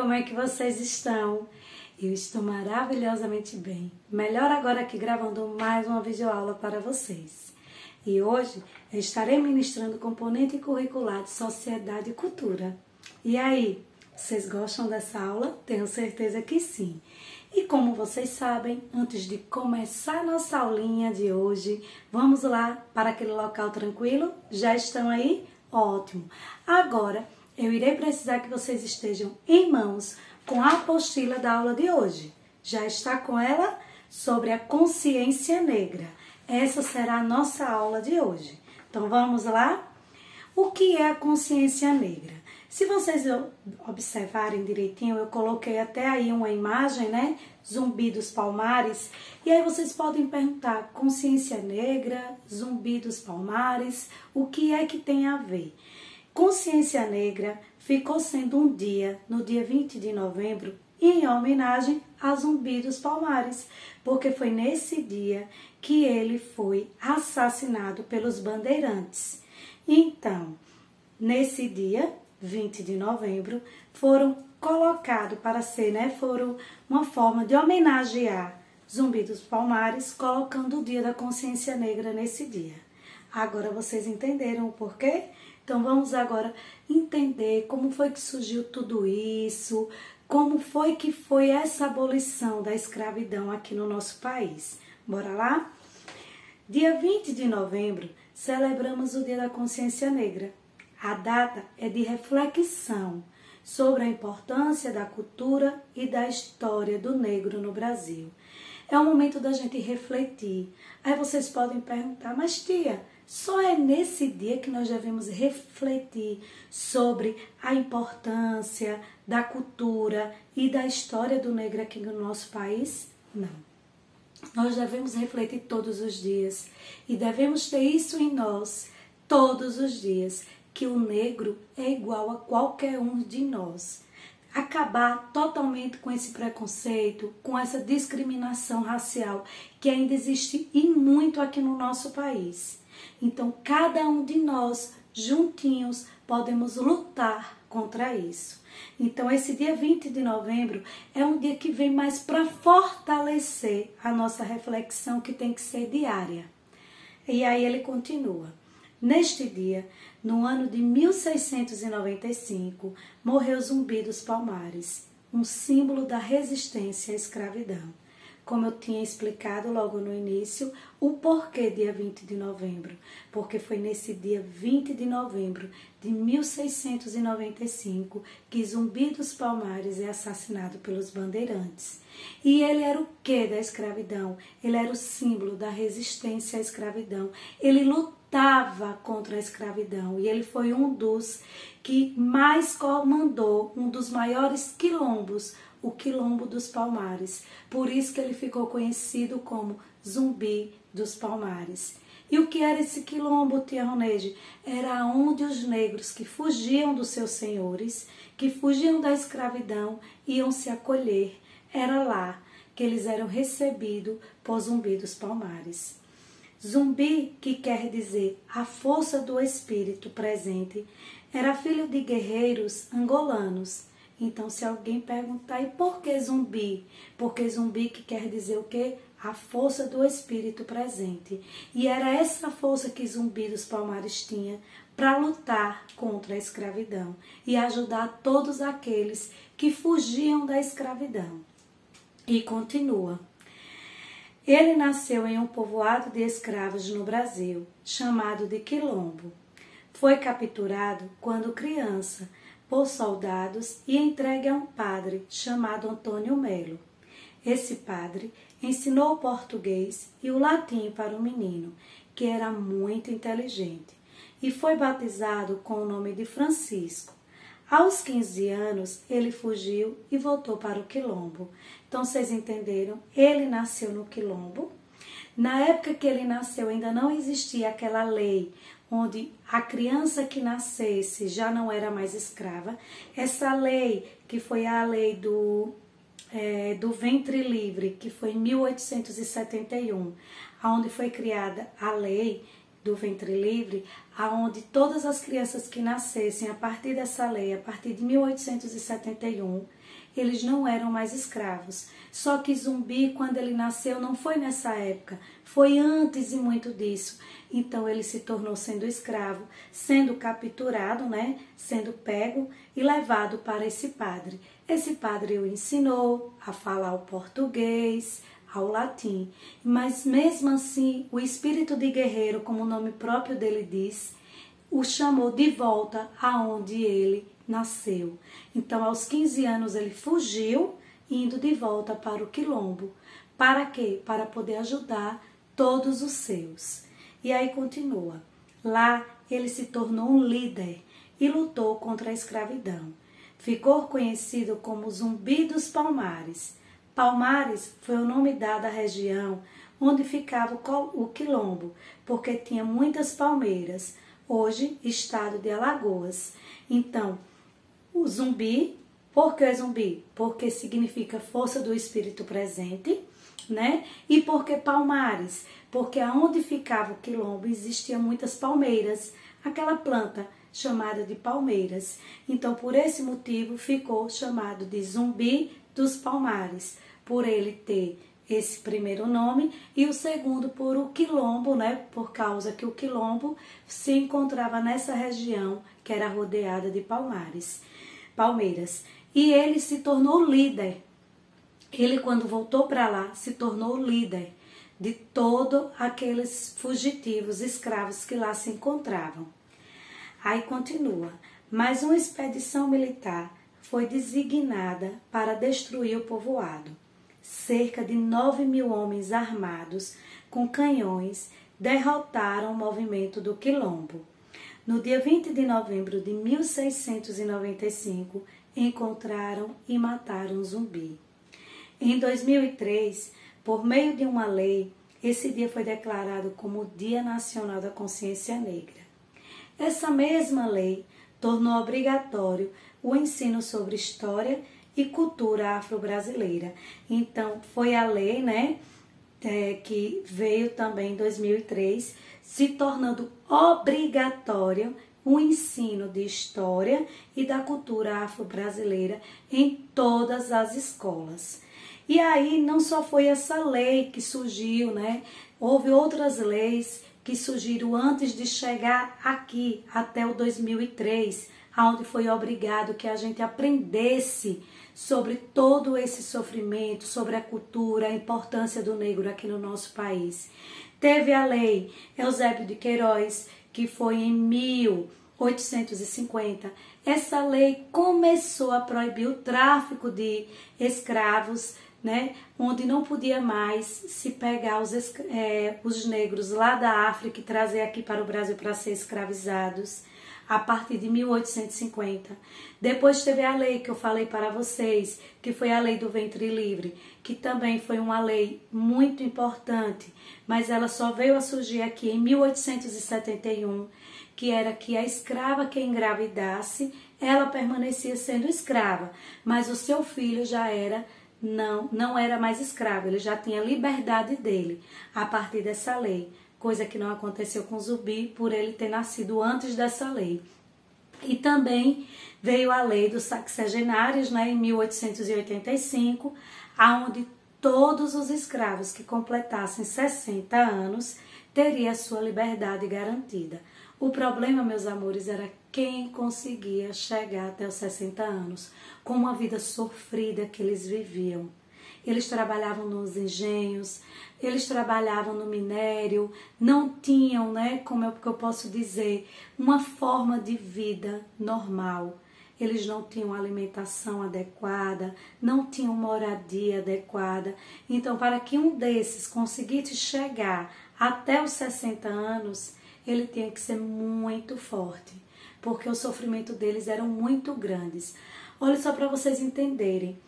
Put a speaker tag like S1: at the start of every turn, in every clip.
S1: como é que vocês estão? Eu estou maravilhosamente bem. Melhor agora aqui gravando mais uma videoaula para vocês. E hoje eu estarei ministrando o componente curricular de Sociedade e Cultura. E aí, vocês gostam dessa aula? Tenho certeza que sim. E como vocês sabem, antes de começar nossa aulinha de hoje, vamos lá para aquele local tranquilo? Já estão aí? Ótimo! Agora, eu irei precisar que vocês estejam em mãos com a apostila da aula de hoje. Já está com ela? Sobre a consciência negra. Essa será a nossa aula de hoje. Então vamos lá? O que é a consciência negra? Se vocês observarem direitinho, eu coloquei até aí uma imagem, né? Zumbi dos Palmares. E aí vocês podem perguntar, consciência negra, Zumbi dos Palmares, o que é que tem a ver? Consciência Negra ficou sendo um dia, no dia 20 de novembro, em homenagem a Zumbi dos Palmares, porque foi nesse dia que ele foi assassinado pelos bandeirantes. Então, nesse dia, 20 de novembro, foram colocados para ser, foram uma forma de homenagear Zumbi dos Palmares, colocando o Dia da Consciência Negra nesse dia. Agora vocês entenderam o porquê? Então vamos agora entender como foi que surgiu tudo isso, como foi que foi essa abolição da escravidão aqui no nosso país. Bora lá? Dia 20 de novembro, celebramos o Dia da Consciência Negra. A data é de reflexão sobre a importância da cultura e da história do negro no Brasil. É o momento da gente refletir. Aí vocês podem perguntar, mas tia, só é nesse dia que nós devemos refletir sobre a importância da cultura e da história do negro aqui no nosso país? Não. Nós devemos refletir todos os dias e devemos ter isso em nós todos os dias, que o negro é igual a qualquer um de nós. Acabar totalmente com esse preconceito, com essa discriminação racial que ainda existe e muito aqui no nosso país. Então, cada um de nós, juntinhos, podemos lutar contra isso. Então, esse dia 20 de novembro é um dia que vem mais para fortalecer a nossa reflexão, que tem que ser diária. E aí ele continua. Neste dia, no ano de 1695, morreu Zumbi dos Palmares, um símbolo da resistência à escravidão. Como eu tinha explicado logo no início, o porquê dia 20 de novembro, porque foi nesse dia 20 de novembro de 1695 que Zumbi dos Palmares é assassinado pelos bandeirantes. E ele era o que da escravidão? Ele era o símbolo da resistência à escravidão. Ele lutava contra a escravidão e ele foi um dos que mais comandou um dos maiores quilombos, o Quilombo dos Palmares. Por isso que ele ficou conhecido como Zumbi dos Palmares. E o que era esse quilombo, tia Roneide? Era onde os negros que fugiam dos seus senhores, que fugiam da escravidão, iam se acolher. Era lá que eles eram recebidos por Zumbi dos Palmares. Zumbi, que quer dizer a força do espírito presente, era filho de guerreiros angolanos. Então, se alguém perguntar, e por que Zumbi? Porque Zumbi que quer dizer o quê? A força do espírito presente. E era essa força que Zumbi dos Palmares tinha para lutar contra a escravidão e ajudar todos aqueles que fugiam da escravidão. E continua. Ele nasceu em um povoado de escravos no Brasil, chamado de Quilombo. Foi capturado quando criança por soldados e entregue a um padre chamado Antônio Melo. Esse padre ensinou o português e o latim para o menino, que era muito inteligente, e foi batizado com o nome de Francisco. Aos 15 anos, ele fugiu e voltou para o Quilombo. Então, vocês entenderam? Ele nasceu no Quilombo. Na época que ele nasceu, ainda não existia aquela lei onde a criança que nascesse já não era mais escrava. Essa lei, que foi a lei do ventre livre, que foi em 1871, onde foi criada a lei do ventre livre, aonde todas as crianças que nascessem a partir dessa lei, a partir de 1871, eles não eram mais escravos. Só que Zumbi, quando ele nasceu, não foi nessa época, foi antes e muito disso. Então ele se tornou sendo escravo, sendo capturado, né, sendo pego e levado para esse padre. Esse padre o ensinou a falar o português, ao latim, mas mesmo assim o espírito de guerreiro, como o nome próprio dele diz, o chamou de volta aonde ele nasceu. Então aos 15 anos ele fugiu, indo de volta para o quilombo. Para quê? Para poder ajudar todos os seus. E aí continua. Lá ele se tornou um líder e lutou contra a escravidão. Ficou conhecido como Zumbi dos Palmares. Palmares foi o nome dado à região onde ficava o quilombo, porque tinha muitas palmeiras, hoje estado de Alagoas. Então, o Zumbi, por que Zumbi? Porque significa força do espírito presente, né? E por que Palmares? Porque aonde ficava o quilombo existiam muitas palmeiras, aquela planta chamada de palmeiras. Então, por esse motivo, ficou chamado de Zumbi dos Palmares, por ele ter esse primeiro nome, e o segundo por o quilombo, né? Por causa que o quilombo se encontrava nessa região que era rodeada de palmeiras. E ele se tornou líder. Ele, quando voltou para lá, se tornou líder de todos aqueles fugitivos escravos que lá se encontravam. Aí continua. Mas uma expedição militar foi designada para destruir o povoado. Cerca de 9.000 homens armados com canhões derrotaram o movimento do quilombo. No dia 20 de novembro de 1695, encontraram e mataram Zumbi. Em 2003, por meio de uma lei, esse dia foi declarado como o Dia Nacional da Consciência Negra. Essa mesma lei tornou obrigatório o ensino sobre história e cultura afro-brasileira. Então, foi a lei, né, que veio também em 2003, se tornando obrigatório o ensino de história e da cultura afro-brasileira em todas as escolas. E aí não só foi essa lei que surgiu, né? Houve outras leis que surgiram antes de chegar aqui, até o 2003, onde foi obrigado que a gente aprendesse sobre todo esse sofrimento, sobre a cultura, a importância do negro aqui no nosso país. Teve a lei Eusébio de Queiroz, que foi em 1850. Essa lei começou a proibir o tráfico de escravos, né, onde não podia mais se pegar os negros lá da África e trazer aqui para o Brasil para ser escravizados, a partir de 1850. Depois teve a lei que eu falei para vocês, que foi a lei do ventre livre, que também foi uma lei muito importante, mas ela só veio a surgir aqui em 1871, que era que a escrava que engravidasse, ela permanecia sendo escrava, mas o seu filho já era não era mais escravo, ele já tinha liberdade dele a partir dessa lei, coisa que não aconteceu com Zumbi por ele ter nascido antes dessa lei. E também veio a lei dos sexagenários, né, em 1885, aonde todos os escravos que completassem 60 anos teriam a sua liberdade garantida. O problema, meus amores, era quem conseguia chegar até os 60 anos, com uma vida sofrida que eles viviam. Eles trabalhavam nos engenhos, eles trabalhavam no minério, não tinham, né, como eu posso dizer, uma forma de vida normal. Eles não tinham alimentação adequada, não tinham moradia adequada. Então, para que um desses conseguisse chegar até os 60 anos, ele tinha que ser muito forte, porque o sofrimento deles eram muito grandes. Olha só para vocês entenderem.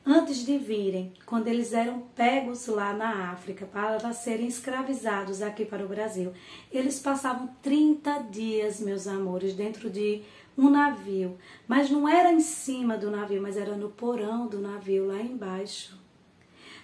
S1: Antes de virem, quando eles eram pegos lá na África para serem escravizados aqui para o Brasil, eles passavam 30 dias, meus amores, dentro de um navio. Mas não era em cima do navio, mas era no porão do navio, lá embaixo.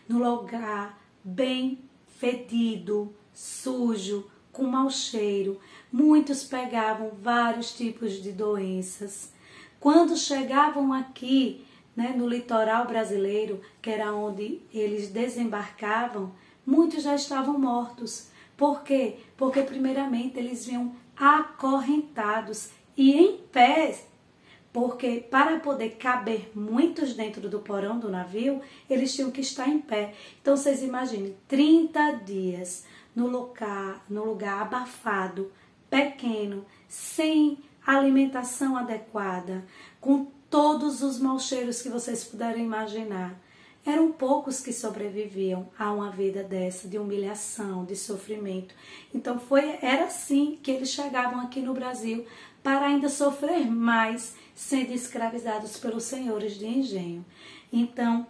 S1: No lugar bem fedido, sujo, com mau cheiro. Muitos pegavam vários tipos de doenças. Quando chegavam aqui, né, no litoral brasileiro, que era onde eles desembarcavam, muitos já estavam mortos. Por quê? Porque primeiramente eles vinham acorrentados e em pé, porque para poder caber muitos dentro do porão do navio, eles tinham que estar em pé. Então vocês imaginem, 30 dias no lugar abafado, pequeno, sem alimentação adequada, com todos os maus cheiros que vocês puderem imaginar. Eram poucos que sobreviviam a uma vida dessa, de humilhação, de sofrimento. Então era assim que eles chegavam aqui no Brasil, para ainda sofrer mais, sendo escravizados pelos senhores de engenho. Então,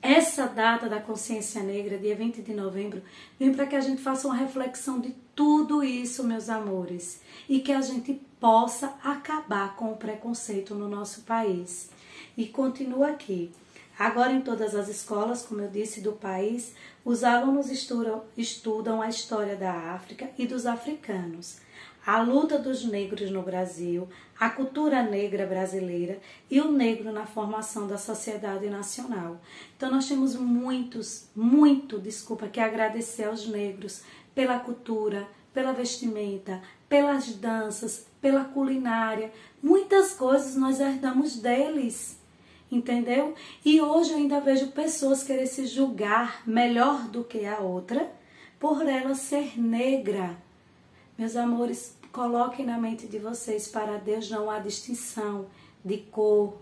S1: essa data da consciência negra, dia 20 de novembro, vem para que a gente faça uma reflexão de tudo isso, meus amores, e que a gente possa acabar com o preconceito no nosso país. E continua aqui. Agora, em todas as escolas, como eu disse, do país, os alunos estudam a história da África e dos africanos, a luta dos negros no Brasil, a cultura negra brasileira e o negro na formação da sociedade nacional. Então, nós temos muito que agradecer aos negros pela cultura, pela vestimenta, pelas danças, pela culinária. Muitas coisas nós herdamos deles. Entendeu? E hoje eu ainda vejo pessoas querer se julgar melhor do que a outra por ela ser negra. Meus amores, coloquem na mente de vocês, para Deus não há distinção de cor,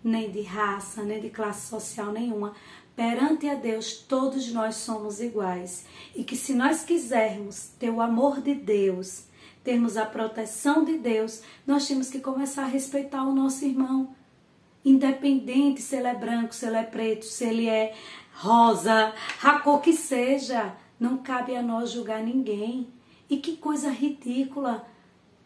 S1: nem de raça, nem de classe social nenhuma. Perante a Deus, todos nós somos iguais. E que se nós quisermos ter o amor de Deus, termos a proteção de Deus, nós temos que começar a respeitar o nosso irmão. Independente se ele é branco, se ele é preto, se ele é rosa, a cor que seja, não cabe a nós julgar ninguém. E que coisa ridícula,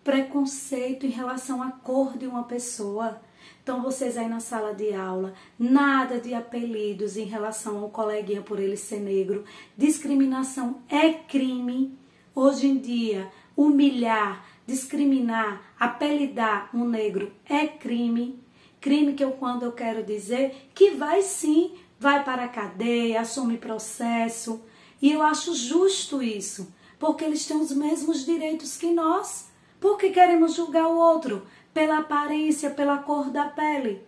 S1: preconceito em relação à cor de uma pessoa. Então vocês aí na sala de aula, nada de apelidos em relação ao coleguinha por ele ser negro. Discriminação é crime. Hoje em dia, humilhar, discriminar, apelidar um negro é crime. Crime que quando eu quero dizer que vai sim, vai para a cadeia, assume processo. E eu acho justo isso, porque eles têm os mesmos direitos que nós. Por que queremos julgar o outro? Pela aparência, pela cor da pele,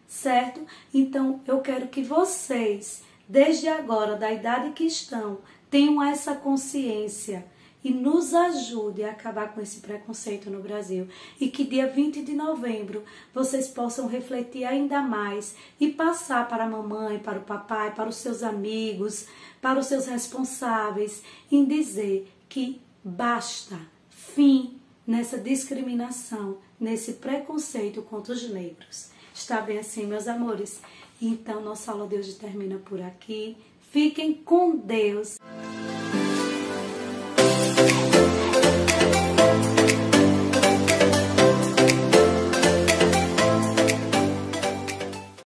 S1: certo? Então eu quero que vocês, desde agora, da idade que estão, tenham essa consciência e nos ajude a acabar com esse preconceito no Brasil. E que dia 20 de novembro vocês possam refletir ainda mais e passar para a mamãe, para o papai, para os seus amigos, para os seus responsáveis, em dizer que basta, fim nessa discriminação, nesse preconceito contra os negros. Está bem assim, meus amores? Então, nossa aula de hoje termina por aqui. Fiquem com Deus.